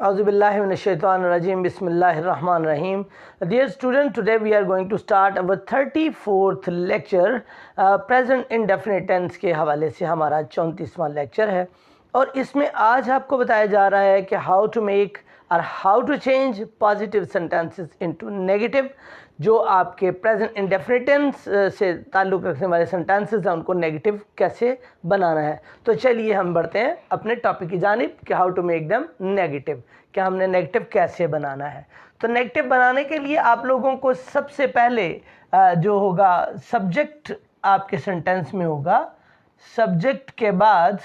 Auzubillahiminash-shaytanir-rajim. Bismillahir-rahmanir-rahim. Dear student, today we are going to start our 34th lecture. Present indefinite tense के हवाले से हमारा 34वां lecture है और इसमें आज आपको बताया जा रहा है कि हाउ टू मेक और how to change positive sentences into negative. जो आपके प्रेजेंट इंडेफिनिट टेंस से ताल्लुक़ रखने वाले सेंटेंसेस हैं उनको नेगेटिव कैसे बनाना है। तो चलिए हम बढ़ते हैं अपने टॉपिक की जानिब कि how to make them negative, कि हमने नेगेटिव कैसे बनाना है। तो नेगेटिव बनाने के लिए आप लोगों को सबसे पहले जो होगा सब्जेक्ट आपके सेंटेंस में होगा। सब्जेक्ट के बाद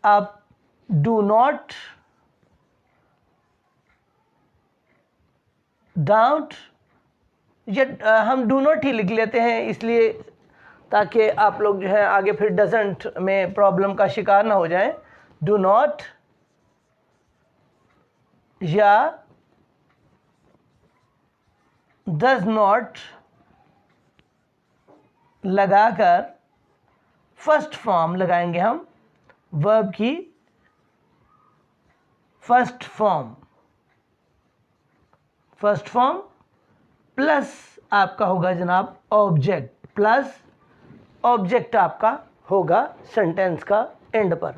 आप डू नॉट, डाउट, या हम डू नॉट ही लिख लेते हैं इसलिए ताकि आप लोग जो है आगे फिर डजंट में प्रॉब्लम का शिकार ना हो जाएं। डू नॉट या डज नॉट लगाकर फर्स्ट फॉर्म लगाएंगे हम वर्ब की फर्स्ट फॉर्म प्लस आपका होगा जनाब ऑब्जेक्ट, प्लस ऑब्जेक्ट आपका होगा सेंटेंस का एंड पर।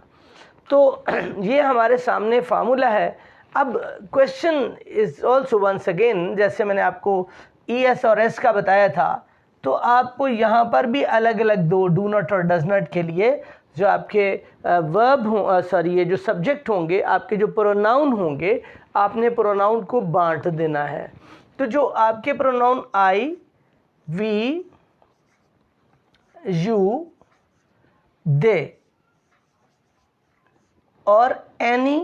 तो ये हमारे सामने फार्मूला है। अब question is also once again, जैसे मैंने आपको ES और S का बताया था, तो आपको यहाँ पर भी अलग अलग दो डू नॉट और डज नॉट के लिए जो आपके वर्ब ये जो सब्जेक्ट होंगे, आपके जो प्रोनाउन होंगे, आपने प्रोनाउन को बांट देना है। तो जो आपके प्रोनाउन आई, वी, यू, दे और एनी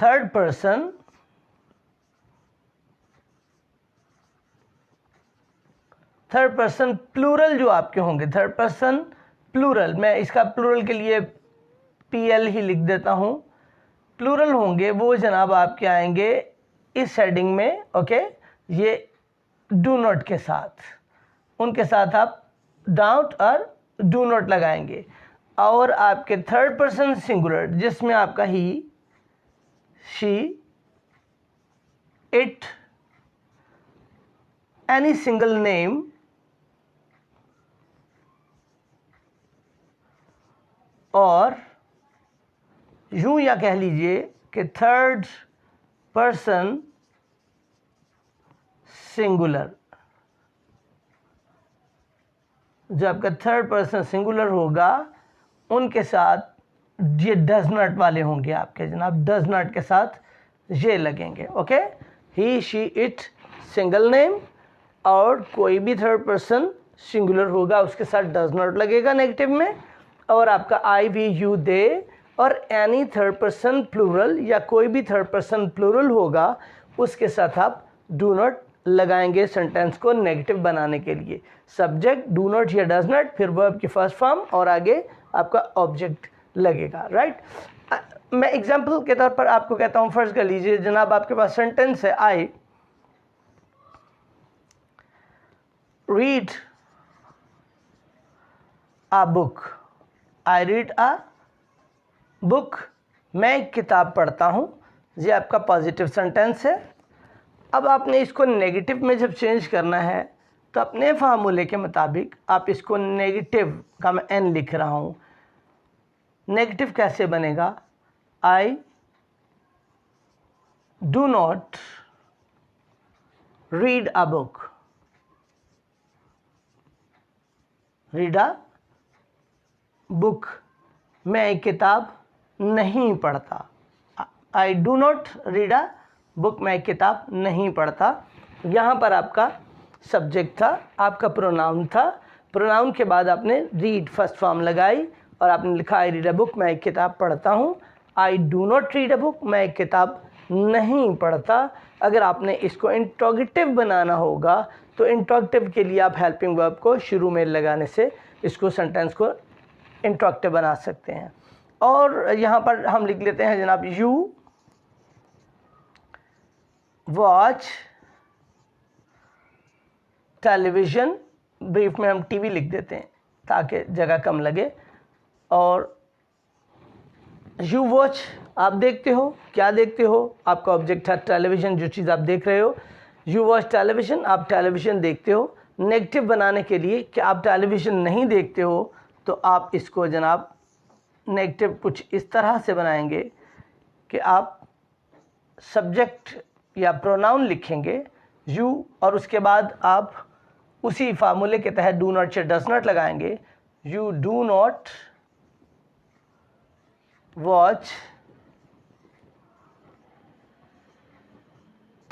थर्ड पर्सन प्लूरल जो आपके होंगे, थर्ड पर्सन प्लूरल, मैं इसका प्लूरल के लिए PL ही लिख देता हूं। प्लूरल होंगे वो जनाब आपके आएंगे इस हेडिंग में, ओके। ये डू नॉट के साथ, उनके साथ आप डाउट और डू नॉट लगाएंगे। और आपके थर्ड पर्सन सिंगुलर जिसमें आपका he, she, it, any single name और यूं या कह लीजिए कि थर्ड पर्सन सिंगुलर, जो आपका थर्ड पर्सन सिंगुलर होगा उनके साथ ये डज नॉट वाले होंगे आपके जनाब, डज नॉट के साथ ये लगेंगे, okay. He, she, it single name और कोई भी थर्ड पर्सन सिंगुलर होगा उसके साथ डज नॉट लगेगा नेगेटिव में। और आपका आई, वी, यू, दे और एनी थर्ड पर्सन प्लूरल या कोई भी थर्ड पर्सन प्लूरल होगा उसके साथ आप डू नॉट लगाएंगे सेंटेंस को नेगेटिव बनाने के लिए। सब्जेक्ट डू नॉट या डज नॉट, फिर वर्ब की फर्स्ट फॉर्म और आगे आपका ऑब्जेक्ट लगेगा, राइट। मैं एग्जांपल के तौर पर आपको कहता हूं, फर्ज कर लीजिए जनाब आपके पास सेंटेंस है, आई read a book, I read a book, मैं एक किताब पढ़ता हूँ। ये आपका पॉजिटिव सेंटेंस है। अब आपने इसको नेगेटिव में जब चेंज करना है तो अपने फार्मूले के मुताबिक आप इसको नेगेटिव का मैं N लिख रहा हूँ। नेगेटिव कैसे बनेगा? I do not read a book, read a book, मैं एक किताब नहीं पढ़ता। I do not read a book, मैं एक किताब नहीं पढ़ता। यहाँ पर आपका सब्जेक्ट था, आपका प्रोनाउन था। प्रोनाउन के बाद आपने रीड फर्स्ट फॉर्म लगाई और आपने लिखा आई रीड अ बुक, मैं एक किताब पढ़ता हूँ। I do not read a book, मैं एक किताब नहीं पढ़ता। अगर आपने इसको इंट्रोगेटिव बनाना होगा तो इंट्रोगेटिव के लिए आप हेल्पिंग वर्ब को शुरू में लगाने से इसको सेंटेंस को इंट्रोगेटिव बना सकते हैं। और यहाँ पर हम लिख लेते हैं जनाब, यू वॉच टेलीविज़न, ब्रीफ में हम टीवी लिख देते हैं ताकि जगह कम लगे। और यू वॉच, आप देखते हो, क्या देखते हो, आपका ऑब्जेक्ट है टेलीविज़न, जो चीज़ आप देख रहे हो। यू वॉच टेलीविज़न, आप टेलीविज़न देखते हो। नेगेटिव बनाने के लिए कि आप टेलीविज़न नहीं देखते हो, तो आप इसको जनाब नेगेटिव कुछ इस तरह से बनाएंगे कि आप सब्जेक्ट या प्रोनाउन लिखेंगे यू, और उसके बाद आप उसी फार्मूले के तहत डू नॉट या डज नॉट लगाएंगे। You do not watch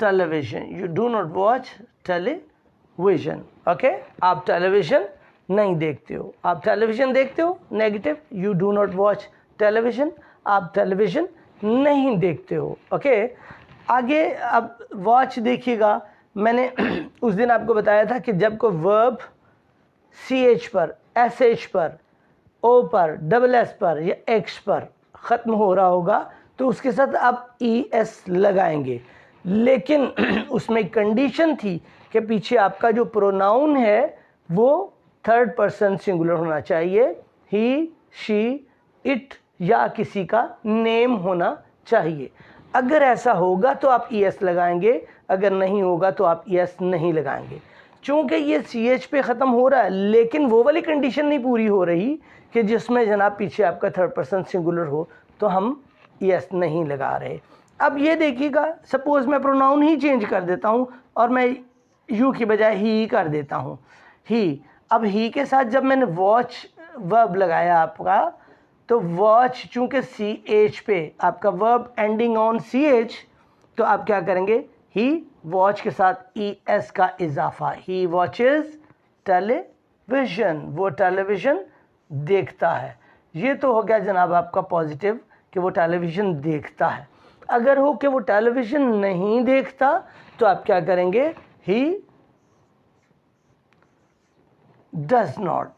television, you do not watch television. Okay, आप टेलीविज़न नहीं देखते हो। आप टेलीविज़न देखते हो, negative, you do not watch television, आप टेलीविज़न नहीं देखते हो। ओके, आगे अब वॉच देखिएगा। मैंने उस दिन आपको बताया था कि जब कोई वर्ब CH पर, SH पर, O पर, SS पर या X पर ख़त्म हो रहा होगा तो उसके साथ आप ES लगाएंगे, लेकिन उसमें कंडीशन थी कि पीछे आपका जो प्रोनाउन है वो थर्ड पर्सन सिंगुलर होना चाहिए, ही, शी, इट या किसी का नेम होना चाहिए। अगर ऐसा होगा तो आप ES लगाएंगे, अगर नहीं होगा तो आप ES नहीं लगाएंगे। चूँकि ये CH पे ख़त्म हो रहा है, लेकिन वो वाली कंडीशन नहीं पूरी हो रही कि जिसमें जनाब पीछे आपका थर्ड पर्सन सिंगुलर हो, तो हम ES नहीं लगा रहे। अब ये देखिएगा, सपोज़ मैं प्रोनाउन ही चेंज कर देता हूँ और मैं यू की बजाय ही कर देता हूँ, ही। अब ही के साथ जब मैंने वॉच वर्ब लगाया आपका, तो वॉच चूँकि CH पे आपका वर्ब एंडिंग ऑन CH, तो आप क्या करेंगे, ही वॉच के साथ ES का इजाफा, ही वॉचेस टेलीविज़न, वो टेलीविज़न देखता है। ये तो हो गया जनाब आपका पॉजिटिव कि वो टेलीविज़न देखता है। अगर हो कि वो टेलीविज़न नहीं देखता तो आप क्या करेंगे, he does not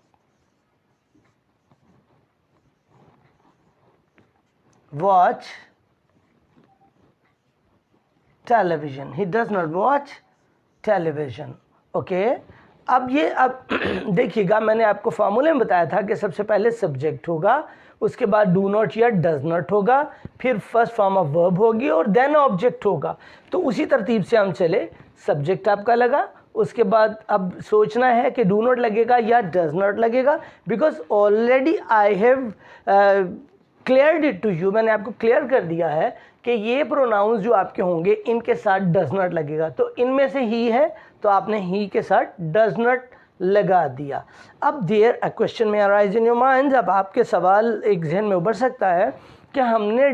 watch television, he does not watch television. Okay, अब देखिएगा, मैंने आपको फार्मूले में बताया था कि सबसे पहले सब्जेक्ट होगा, उसके बाद डू नॉट या डज नॉट होगा, फिर फर्स्ट फॉर्म ऑफ वर्ब होगी और देन ऑब्जेक्ट होगा। तो उसी तरतीब से हम चले, सब्जेक्ट आपका लगा, उसके बाद अब सोचना है कि डू नॉट लगेगा या डज नॉट लगेगा, because already I have cleared it to you, मैंने आपको क्लियर कर दिया है कि ये प्रोनाउंस जो आपके होंगे इनके साथ डज नॉट लगेगा। तो इनमें से ही है तो आपने ही के साथ डज नॉट लगा दिया। अब देयर अ क्वेश्चन में अराइज इन योर माइंड, अब आपके सवाल एक जहन में उभर सकता है कि हमने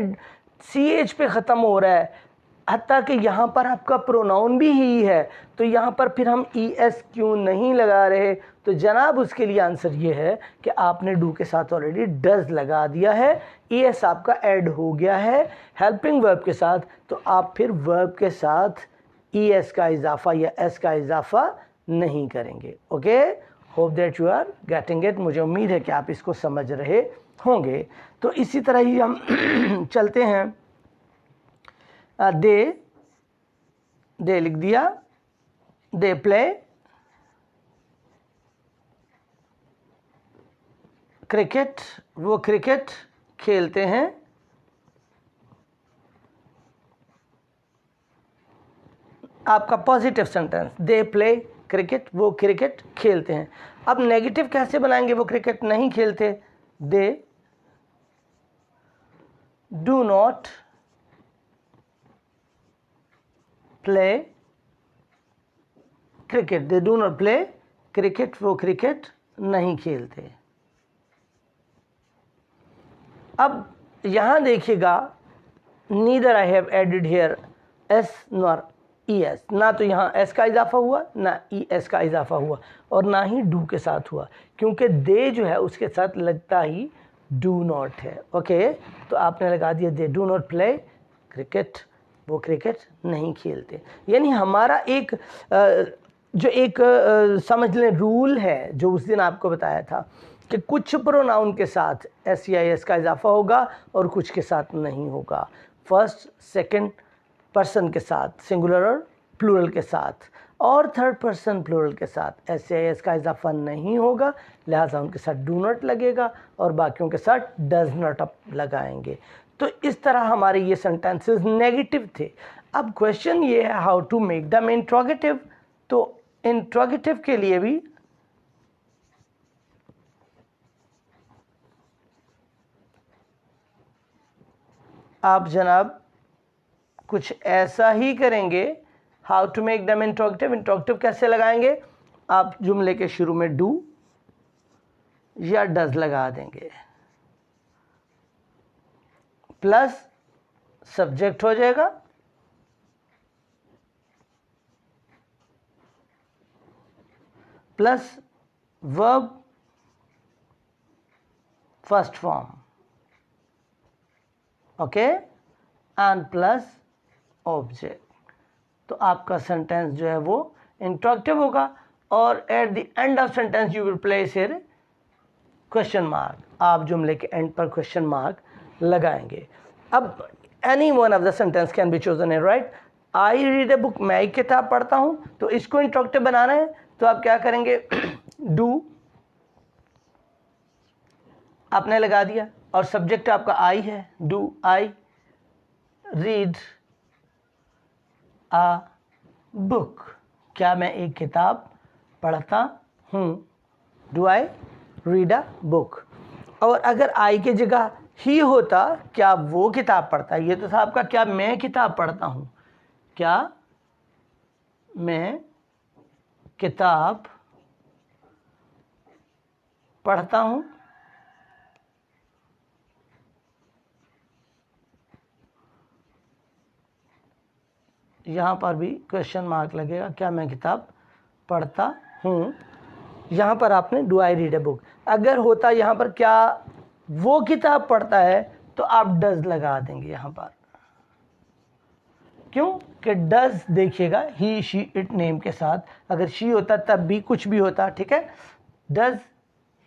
CH पे ख़त्म हो रहा है, हत्ता कि यहाँ पर आपका प्रोनाउन भी ही है, तो यहाँ पर फिर हम ES क्यों नहीं लगा रहे? तो जनाब उसके लिए आंसर ये है कि आपने डू के साथ ऑलरेडी डज लगा दिया है, ES आपका ऐड हो गया है हेल्पिंग वर्ब के साथ, तो आप फिर वर्ब के साथ ES का इजाफा या S का इजाफा नहीं करेंगे। Okay, hope that you are getting it. मुझे उम्मीद है कि आप इसको समझ रहे होंगे। तो इसी तरह ही हम चलते हैं, दे लिख दिया, दे प्ले क्रिकेट, वो क्रिकेट खेलते हैं। आपका positive sentence, they play cricket, वो क्रिकेट खेलते हैं। अब नेगेटिव कैसे बनाएंगे, वो क्रिकेट नहीं खेलते, they do not play cricket, they do not play cricket, वो क्रिकेट नहीं खेलते। अब यहाँ देखिएगा, neither I have added here S nor ES, ना तो यहाँ S का इजाफा हुआ ना ES का इजाफा हुआ और ना ही डू के साथ हुआ, क्योंकि दे जो है उसके साथ लगता ही डू नॉट है। ओके, तो आपने लगा दिया दे डू नॉट प्ले क्रिकेट, वो क्रिकेट नहीं खेलते। यानी हमारा एक समझ लें रूल है जो उस दिन आपको बताया था कि कुछ प्रोनाउन के साथ S या S का इजाफा होगा और कुछ के साथ नहीं होगा। फर्स्ट सेकंड पर्सन के साथ सिंगुलर और प्लूरल के साथ, और थर्ड पर्सन प्लूरल के साथ S या S का इजाफा नहीं होगा, लिहाजा उनके साथ डू नॉट लगेगा और बाकियों के साथ डज नॉट लगाएंगे। तो इस तरह हमारे ये सेंटेंसेस नेगेटिव थे। अब क्वेश्चन ये है how to make them interrogative. तो इंट्रोगेटिव के लिए भी आप जनाब कुछ ऐसा ही करेंगे। How to make them interrogative, interrogative कैसे लगाएंगे? आप जुमले के शुरू में डू या डज लगा देंगे, प्लस सब्जेक्ट हो जाएगा, plus verb first form, okay, and plus object. तो आपका सेंटेंस जो है वो इंट्रोगेटिव होगा और at the end of sentence you will place here question mark. आप जुमले के एंड पर क्वेश्चन मार्क लगाएंगे। अब any one of the sentence can be chosen है, right. I read a book, मैं एक किताब पढ़ता हूँ, तो इसको इंट्रोगेटिव बनाना है तो आप क्या करेंगे? डू आपने लगा दिया और सब्जेक्ट आपका आई है, do I read a book, क्या मैं एक किताब पढ़ता हूँ, do I read a book. और अगर आई की जगह ही होता, क्या वो किताब पढ़ता है, ये तो था आपका क्या मैं किताब पढ़ता हूँ, क्या मैं किताब पढ़ता हूँ। यहाँ पर भी क्वेश्चन मार्क लगेगा, क्या मैं किताब पढ़ता हूँ। यहाँ पर आपने do I read a book. अगर होता यहाँ पर क्या वो किताब पढ़ता है, तो आप डज लगा देंगे यहाँ पर। क्यों कि डज देखिएगा ही शी इट नेम के साथ, अगर शी होता तब भी कुछ भी होता, ठीक है। डज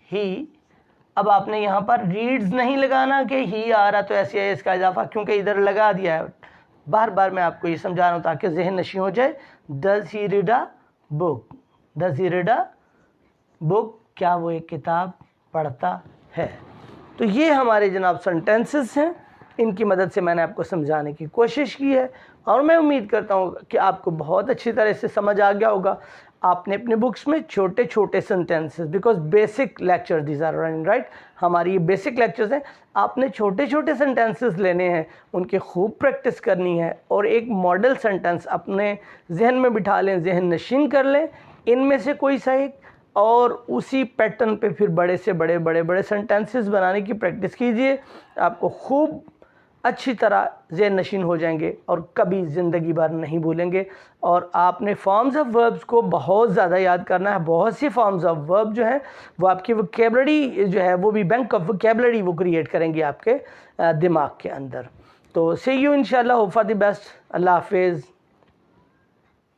ही, अब आपने यहाँ पर रीड्स नहीं लगाना कि ही आ रहा तो ऐसे है इसका इजाफा, क्योंकि इधर लगा दिया है। बार बार मैं आपको ये समझा रहा हूँ ताकि जहन नशी हो जाए। Does he read a book, does he read a book, क्या वो एक किताब पढ़ता है। तो ये हमारे जनाब सेंटेंसेस हैं, इनकी मदद से मैंने आपको समझाने की कोशिश की है और मैं उम्मीद करता हूँ कि आपको बहुत अच्छी तरह से समझ आ गया होगा। आपने अपने बुक्स में छोटे छोटे sentences, because basic lecture these are running, right, हमारी ये बेसिक लेक्चर्स हैं, आपने छोटे छोटे सेंटेंसेस लेने हैं, उनकी खूब प्रैक्टिस करनी है और एक मॉडल सेंटेंस अपने जहन में बिठा लें, जहन नशीन कर लें इनमें से कोई सा एक, और उसी पैटर्न पे फिर बड़े से बड़े बड़े बड़े सेंटेंसेस बनाने की प्रैक्टिस कीजिए। आपको खूब अच्छी तरह ज़हन नशीन हो जाएंगे और कभी ज़िंदगी भर नहीं भूलेंगे। और आपने फॉर्म्स ऑफ वर्ब्स को बहुत ज़्यादा याद करना है। बहुत सी फॉर्म्स ऑफ वर्ब जो हैं वो आपकी वोकैबुलरी जो है वो भी बैंक ऑफ वोकैबुलरी वो क्रिएट करेंगी आपके दिमाग के अंदर। तो सी यू इंशाल्लाह, होप फॉर द बेस्ट। अल्लाह हाफिज़।